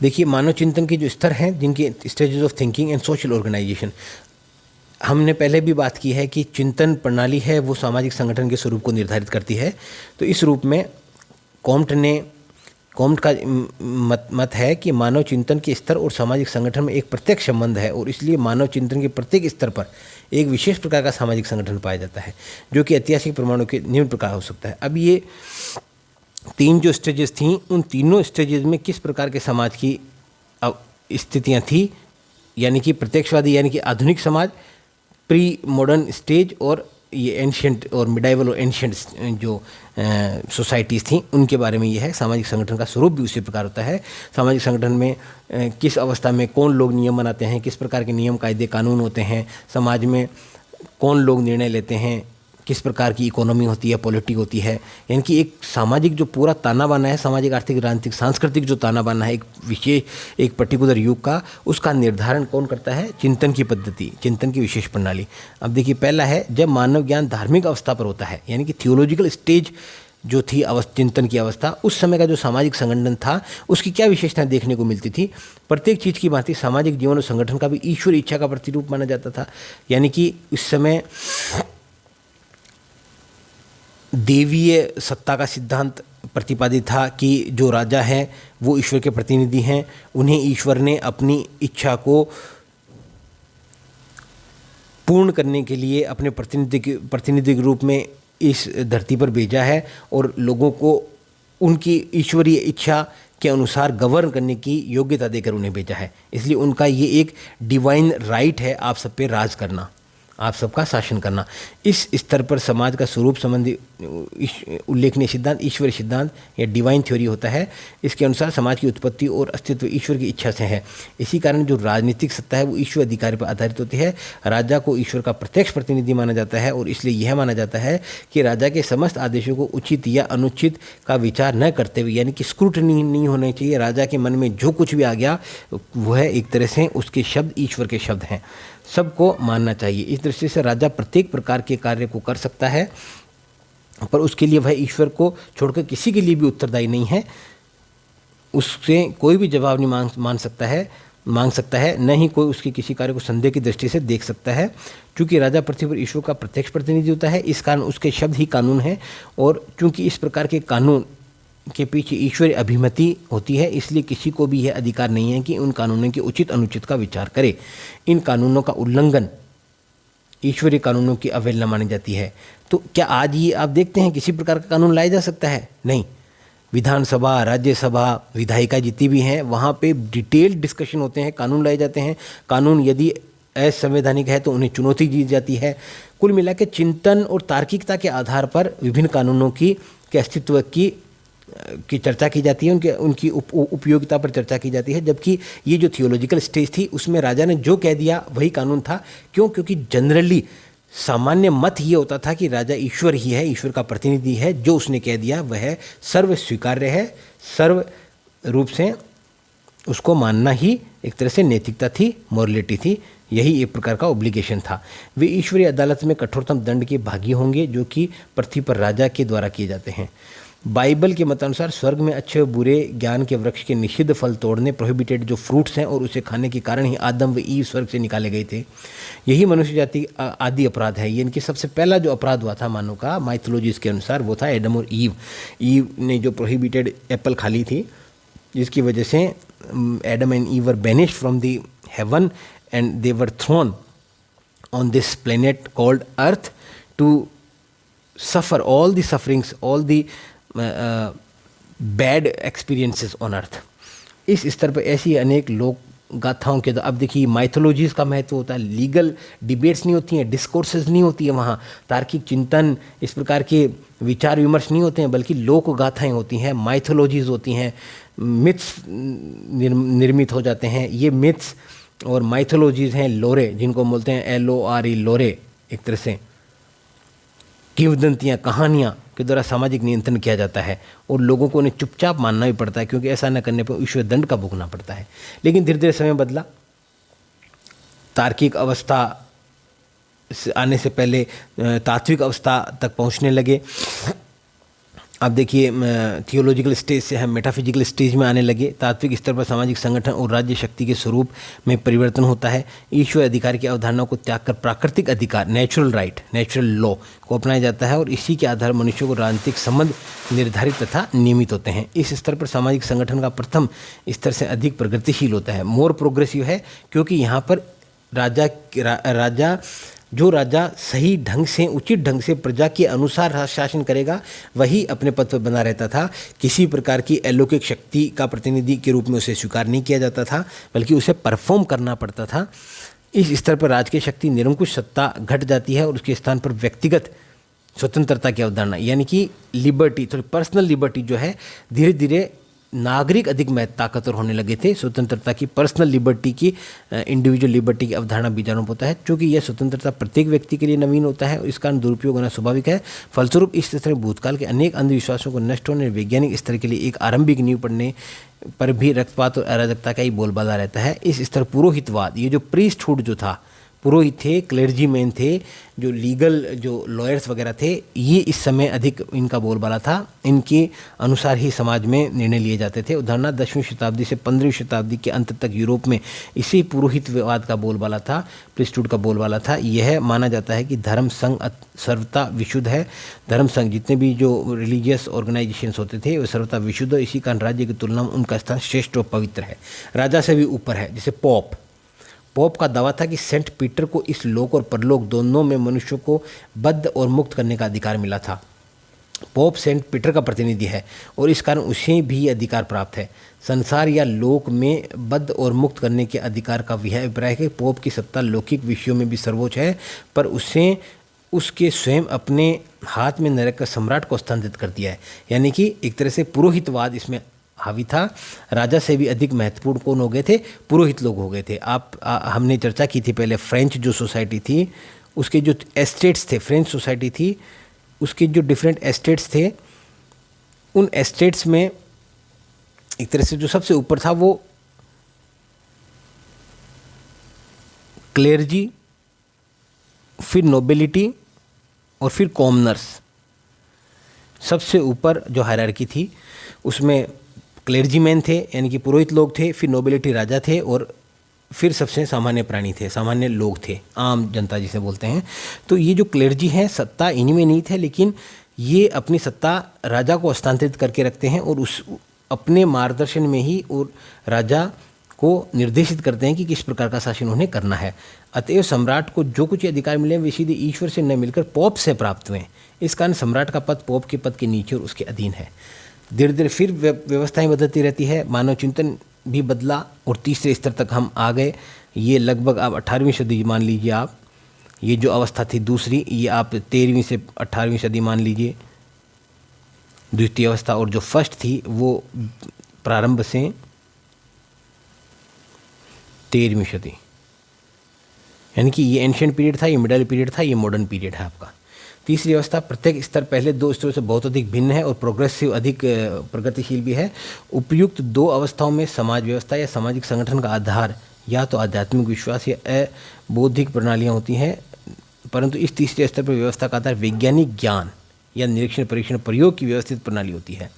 देखिए, मानव चिंतन के जो स्तर हैं, जिनके stages of thinking and social organisation, हमने पहले भी बात की है कि चिंतन प्रणाली है वो सामाजिक संगठन के स्वरूप को निर्धारित करती है। तो इस रूप में कॉम्ट का मत है कि मानव चिंतन के स्तर और सामाजिक संगठन में एक प्रत्यक्ष संबंध है, और इसलिए मानव चिंतन के प्रत्येक स्तर पर एक विशेष प्रकार का सामाजिक संगठन पाया जाता है, जो कि ऐतिहासिक प्रमाणों के निम्न प्रकार हो सकता है। अब ये तीन जो स्टेजेस थी, उन तीनों स्टेजेस में किस प्रकार के समाज की स्थितियां थी, यानी कि प्रत्यक्षवादी यानी कि आधुनिक समाज, प्री मॉडर्न स्टेज, और ये एंशियंट और मिडाइवल और एंशियंट जो सोसाइटीज़ थी, उनके बारे में ये है। सामाजिक संगठन का स्वरूप भी उसी प्रकार होता है। सामाजिक संगठन में किस अवस्था में कौन लोग नियम बनाते हैं, किस प्रकार के नियम कायदे कानून होते हैं, समाज में कौन लोग निर्णय लेते हैं, किस प्रकार की इकोनॉमी होती है, पॉलिटिक होती है, यानी कि एक सामाजिक जो पूरा ताना बाना है, सामाजिक आर्थिक राजनीतिक सांस्कृतिक जो ताना बाना है एक विशेष एक पर्टिकुलर युग का, उसका निर्धारण कौन करता है? चिंतन की पद्धति, चिंतन की विशेष प्रणाली। अब देखिए, पहला है जब मानव ज्ञान धार्मिक अवस्था पर होता है, यानी कि थियोलॉजिकल स्टेज जो थी चिंतन की अवस्था, उस समय का जो सामाजिक संगठन था उसकी क्या विशेषताएं देखने को मिलती थी? प्रत्येक चीज़ की भांति सामाजिक जीवन और संगठन का भी ईश्वर इच्छा का प्रतिरूप माना जाता था। यानी कि इस समय देवीय सत्ता का सिद्धांत प्रतिपादित था कि जो राजा हैं वो ईश्वर के प्रतिनिधि हैं, उन्हें ईश्वर ने अपनी इच्छा को पूर्ण करने के लिए अपने प्रतिनिधि के रूप में इस धरती पर भेजा है, और लोगों को उनकी ईश्वरीय इच्छा के अनुसार गवर्न करने की योग्यता देकर उन्हें भेजा है। इसलिए उनका ये एक डिवाइन राइट है आप सब पे राज करना, आप सबका शासन करना। इस स्तर पर समाज का स्वरूप संबंधी उल्लेखनीय सिद्धांत ईश्वर सिद्धांत या डिवाइन थ्योरी होता है। इसके अनुसार समाज की उत्पत्ति और अस्तित्व ईश्वर की इच्छा से है। इसी कारण जो राजनीतिक सत्ता है वो ईश्वर अधिकार पर आधारित होती है। राजा को ईश्वर का प्रत्यक्ष प्रतिनिधि माना जाता है, और इसलिए यह माना जाता है कि राजा के समस्त आदेशों को उचित या अनुचित का विचार न करते हुए, यानी कि स्क्रूटनी नहीं होना चाहिए, राजा के मन में जो कुछ भी आ गया वह एक तरह से उसके शब्द ईश्वर के शब्द हैं, सबको मानना चाहिए। इस दृष्टि से राजा प्रत्येक प्रकार के कार्य को कर सकता है, पर उसके लिए वह ईश्वर को छोड़कर किसी के लिए भी उत्तरदायी नहीं है। उससे कोई भी जवाब नहीं मांग सकता है, न ही कोई उसके किसी कार्य को संदेह की दृष्टि से देख सकता है। चूँकि राजा पृथ्वी पर ईश्वर का प्रत्यक्ष प्रतिनिधि होता है, इस कारण उसके शब्द ही कानून है, और चूँकि इस प्रकार के कानून के पीछे ईश्वरीय अभिमति होती है, इसलिए किसी को भी यह अधिकार नहीं है कि उन कानूनों के उचित अनुचित का विचार करे। इन कानूनों का उल्लंघन ईश्वरीय कानूनों की अवहेलना मानी जाती है। तो क्या आज ये आप देखते हैं किसी प्रकार का कानून लाया जा सकता है? नहीं। विधानसभा, राज्यसभा, विधायिका जितनी भी हैं, वहाँ पे डिटेल्ड डिस्कशन होते हैं, कानून लाए जाते हैं। कानून यदि असंवैधानिक है तो उन्हें चुनौती दी जाती है। कुल मिला के चिंतन और तार्किकता के आधार पर विभिन्न कानूनों के अस्तित्व की चर्चा की जाती है, उनकी उपयोगिता पर चर्चा की जाती है। जबकि ये जो थियोलॉजिकल स्टेज थी उसमें राजा ने जो कह दिया वही कानून था। क्यों? क्योंकि जनरली सामान्य मत ये होता था कि राजा ईश्वर ही है, ईश्वर का प्रतिनिधि है, जो उसने कह दिया वह सर्व स्वीकार्य है, सर्व रूप से उसको मानना ही एक तरह से नैतिकता थी, मॉरलिटी थी, यही एक प्रकार का ऑब्लिगेशन था। वे ईश्वरीय अदालत में कठोरतम दंड के भागी होंगे, जो कि पृथ्वी पर राजा के द्वारा किए जाते हैं। बाइबल के मतानुसार स्वर्ग में अच्छे और बुरे ज्ञान के वृक्ष के निषिद्ध फल तोड़ने, प्रोहिबिटेड जो फ्रूट्स हैं, और उसे खाने के कारण ही आदम व ईव स्वर्ग से निकाले गए थे। यही मनुष्य जाति आदि अपराध है। ये इनकी सबसे पहला जो अपराध हुआ था मानव का, माइथोलॉजीज के अनुसार, वो था एडम और ईव। ईव ने जो प्रोहिबिटेड एप्पल खा ली थी, जिसकी वजह से Adam and Eve were banished from the heaven and they were thrown on this planet called earth to suffer all the sufferings, all the bad experiences on earth. इस स्तर पर ऐसी अनेक लोक गाथाओं के, अब देखिए माइथोलॉजीज़ का महत्व होता है। लीगल डिबेट्स नहीं होती हैं, डिस्कोर्सेज नहीं होती है वहाँ, तार्किक चिंतन, इस प्रकार के विचार विमर्श नहीं होते हैं, बल्कि लोक गाथाएँ होती हैं, माइथोलॉजीज़ होती हैं, मिथ्स निर्मित हो जाते हैं। ये मिथ्स और माइथोलॉजीज़ हैं लोरे, जिनको बोलते हैं LORE, लोरे, एक तरह से किंवदंतियाँ, कहानियाँ के द्वारा सामाजिक नियंत्रण किया जाता है, और लोगों को उन्हें चुपचाप मानना भी पड़ता है, क्योंकि ऐसा न करने पर ईश्वर दंड का भुगतना पड़ता है। लेकिन धीरे धीरे समय बदला, तार्किक अवस्था आने से पहले तात्विक अवस्था तक पहुँचने लगे, आप देखिए थियोलॉजिकल स्टेज से हम मेटाफिजिकल स्टेज में आने लगे। तात्विक स्तर पर सामाजिक संगठन और राज्य शक्ति के स्वरूप में परिवर्तन होता है। ईश्वर अधिकार की अवधारणा को त्याग कर प्राकृतिक अधिकार, नेचुरल राइट, नेचुरल लॉ को अपनाया जाता है और इसी के आधार मनुष्यों को राजनीतिक संबंध निर्धारित तथा नियमित होते हैं। इस स्तर पर सामाजिक संगठन का प्रथम स्तर से अधिक प्रगतिशील होता है, मोर प्रोग्रेसिव है, क्योंकि यहाँ पर राजा सही ढंग से, उचित ढंग से प्रजा के अनुसार शासन करेगा, वही अपने पद पर बना रहता था। किसी प्रकार की अलौकिक शक्ति का प्रतिनिधि के रूप में उसे स्वीकार नहीं किया जाता था, बल्कि उसे परफॉर्म करना पड़ता था। इस स्तर पर राजकीय शक्ति निरंकुश सत्ता घट जाती है और उसके स्थान पर व्यक्तिगत स्वतंत्रता की अवधारणा यानी कि लिबर्टी, थोड़ी पर्सनल लिबर्टी जो है, धीरे धीरे नागरिक अधिक ताकतवर होने लगे थे। स्वतंत्रता की, पर्सनल लिबर्टी की, इंडिविजुअल लिबर्टी की अवधारणा बीजारोप होता है, क्योंकि यह स्वतंत्रता प्रत्येक व्यक्ति के लिए नवीन होता है और इसका दुरुपयोग होना स्वाभाविक है। फलस्वरूप इस तरह भूतकाल के अनेक अंधविश्वासों को नष्ट होने, वैज्ञानिक स्तर के लिए एक आरंभिक नींव पड़ने पर भी रक्तपात और अराजकता का ही बोलबाला रहता है। इस स्तर पुरोहितवाद, ये जो प्रीस्टहुड जो था, पुरोहित थे, क्लेर्जीमैन थे, जो लीगल, जो लॉयर्स वगैरह थे, ये इस समय अधिक इनका बोलबाला था। इनके अनुसार ही समाज में निर्णय लिए जाते थे। उदाहरणार्थ 10वीं शताब्दी से 15वीं शताब्दी के अंत तक यूरोप में इसी पुरोहितवाद का बोलबाला था, प्रीस्टहुड का बोलबाला था। यह माना जाता है कि धर्म संघ सर्वथा विशुद्ध है। धर्म संघ, जितने भी जो रिलीजियस ऑर्गेनाइजेशंस होते थे, वो सर्वथा विशुद्ध, इसी कारण राज्य की तुलना में उनका स्थान श्रेष्ठ और पवित्र है, राजा से भी ऊपर है। जैसे पोप का दावा था कि सेंट पीटर को इस लोक और परलोक दोनों में मनुष्यों को बद्ध और मुक्त करने का अधिकार मिला था। पोप सेंट पीटर का प्रतिनिधि है और इस कारण उसे भी अधिकार प्राप्त है। संसार या लोक में बद्ध और मुक्त करने के अधिकार का यह अभिप्राय है कि पोप की सत्ता लौकिक विषयों में भी सर्वोच्च है, पर उसके स्वयं अपने हाथ में नरक का सम्राट को हस्तांतरित कर दिया है। यानी कि एक तरह से पुरोहितवाद इसमें हावी था। राजा से भी अधिक महत्वपूर्ण कौन हो गए थे? पुरोहित लोग हो गए थे। हमने चर्चा की थी पहले, फ्रेंच जो सोसाइटी थी, उसके जो एस्टेट्स थे, फ्रेंच सोसाइटी थी, उसके जो डिफरेंट एस्टेट्स थे, उन एस्टेट्स में एक तरह से जो सबसे ऊपर था वो क्लेर्जी, फिर नोबिलिटी और फिर कॉमनर्स। सबसे ऊपर जो हायरार्की थी उसमें क्लेर्जीमैन थे, यानी कि पुरोहित लोग थे, फिर नोबिलिटी राजा थे, और फिर सबसे सामान्य प्राणी थे, सामान्य लोग थे, आम जनता जिसे बोलते हैं। तो ये जो क्लेर्जी हैं, सत्ता इन्हीं में नहीं थे, लेकिन ये अपनी सत्ता राजा को हस्तांतरित करके रखते हैं और उस अपने मार्गदर्शन में ही और राजा को निर्देशित करते हैं कि किस प्रकार का शासन उन्हें करना है। अतएव सम्राट को जो कुछ अधिकार मिले वे सीधे ईश्वर से न मिलकर पोप से प्राप्त हुए। इस कारण सम्राट का पद पोप के पद के नीचे और उसके अधीन है। धीरे धीरे फिर व्यवस्थाएं बदलती रहती है, मानव चिंतन भी बदला और तीसरे स्तर तक हम आ गए। ये लगभग आप 18वीं सदी मान लीजिए, आप ये जो अवस्था थी दूसरी, ये आप 13वीं से 18वीं सदी मान लीजिए द्वितीय अवस्था, और जो फर्स्ट थी वो प्रारंभ से 13वीं सदी, यानी कि ये एंशिएंट पीरियड था, ये मिडल पीरियड था, ये मॉडर्न पीरियड है आपका। तीसरी अवस्था प्रत्येक स्तर पहले दो स्तरों से बहुत अधिक भिन्न है और प्रोग्रेसिव, अधिक प्रगतिशील भी है। उपयुक्त दो अवस्थाओं में समाज व्यवस्था या सामाजिक संगठन का आधार या तो आध्यात्मिक विश्वास या अबौद्धिक प्रणालियाँ होती हैं, परंतु इस तीसरे स्तर पर व्यवस्था का आधार वैज्ञानिक ज्ञान या निरीक्षण, परीक्षण, प्रयोग की व्यवस्थित प्रणाली होती है।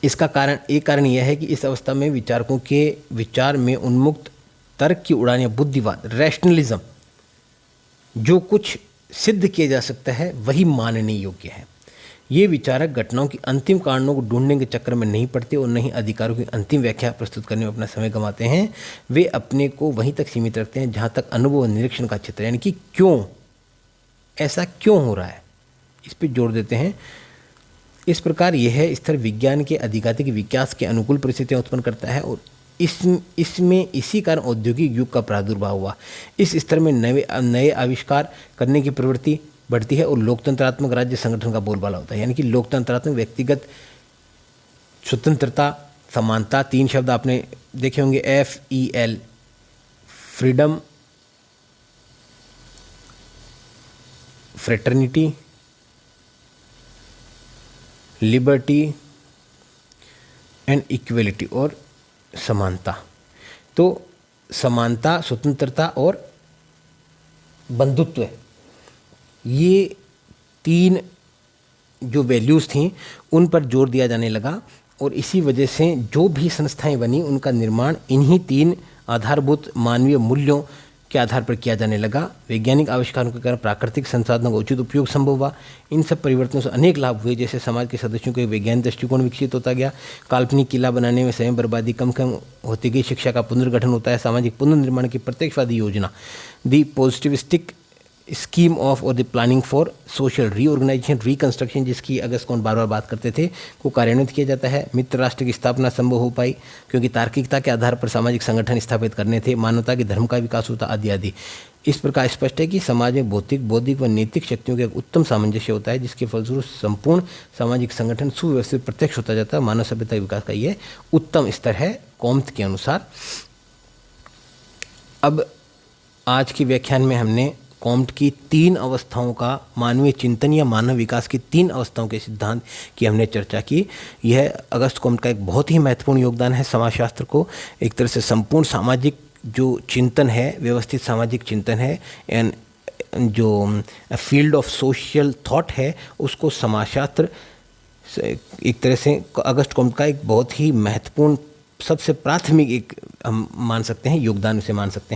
इसका कारण यह है कि इस अवस्था में विचारकों के विचार में उन्मुक्त तर्क की उड़ान या बुद्धिवाद, रैशनलिज्म, जो कुछ सिद्ध किया जा सकता है वही मानने योग्य है। ये विचारक घटनाओं की अंतिम कारणों को ढूंढने के चक्कर में नहीं पड़ते और नहीं अधिकारों की अंतिम व्याख्या प्रस्तुत करने में अपना समय गंवाते हैं। वे अपने को वहीं तक सीमित रखते हैं जहाँ तक अनुभव और निरीक्षण का क्षेत्र, यानी कि क्यों ऐसा क्यों हो रहा है, इस पर जोर देते हैं। इस प्रकार यह स्तर विज्ञान के अधिकाधिक विकास के अनुकूल परिस्थितियाँ उत्पन्न करता है और इसमें इसी कारण औद्योगिक युग का प्रादुर्भाव हुआ। इस स्तर में नए आविष्कार करने की प्रवृत्ति बढ़ती है और लोकतंत्रात्मक राज्य संगठन का बोलबाला होता है। यानी कि लोकतंत्रात्मक, व्यक्तिगत स्वतंत्रता, समानता, 3 शब्द आपने देखे होंगे, FEL, freedom, fraternity, liberty and equality, और समानता। तो समानता, स्वतंत्रता और बंधुत्व, ये 3 जो वैल्यूज़ थी उन पर जोर दिया जाने लगा और इसी वजह से जो भी संस्थाएं बनी उनका निर्माण इन्हीं 3 आधारभूत मानवीय मूल्यों के आधार पर किया जाने लगा। वैज्ञानिक आविष्कारों के कारण प्राकृतिक संसाधनों का उचित उपयोग संभव हुआ। इन सब परिवर्तनों से अनेक लाभ हुए, जैसे समाज के सदस्यों को एक वैज्ञानिक दृष्टिकोण विकसित होता गया, काल्पनिक किला बनाने में समय बर्बादी कम होती गई, शिक्षा का पुनर्गठन होता है, सामाजिक पुनर्निर्माण की प्रत्यक्षवादी योजना दी पॉजिटिविस्टिक स्कीम ऑफ और the planning for social reorganisation reconstruction, जिसकी अगस्त कौंड बार बार बात करते थे, को कार्यान्वित किया जाता है। मित्र राष्ट्र की स्थापना संभव हो पाई क्योंकि तार्किकता के आधार पर सामाजिक संगठन स्थापित करने थे, मानवता के धर्म का विकास होता आदि आदि। इस प्रकार स्पष्ट है कि समाज में भौतिक, बौद्धिक व नैतिक शक्तियों का एक उत्तम सामंजस्य होता है, जिसके फलस्वरूप संपूर्ण सामाजिक संगठन सुव्यवस्थित प्रत्यक्ष होता जाता है। मानव सभ्यता के विकास का यह उत्तम स्तर है कॉम्त के अनुसार। अब आज के व्याख्यान में हमने कॉम्ट की 3 अवस्थाओं का मानवीय चिंतन या मानव विकास की 3 अवस्थाओं के सिद्धांत की हमने चर्चा की। यह अगस्त कॉम्ट का एक बहुत ही महत्वपूर्ण योगदान है समाजशास्त्र को एक तरह से संपूर्ण सामाजिक जो चिंतन है, व्यवस्थित सामाजिक चिंतन है एंड जो फील्ड ऑफ सोशल थॉट है, उसको समाजशास्त्र एक तरह से अगस्त कॉम्ट का एक बहुत ही महत्वपूर्ण, सबसे प्राथमिक एक हम मान सकते हैं योगदान उसे मान सकते हैं।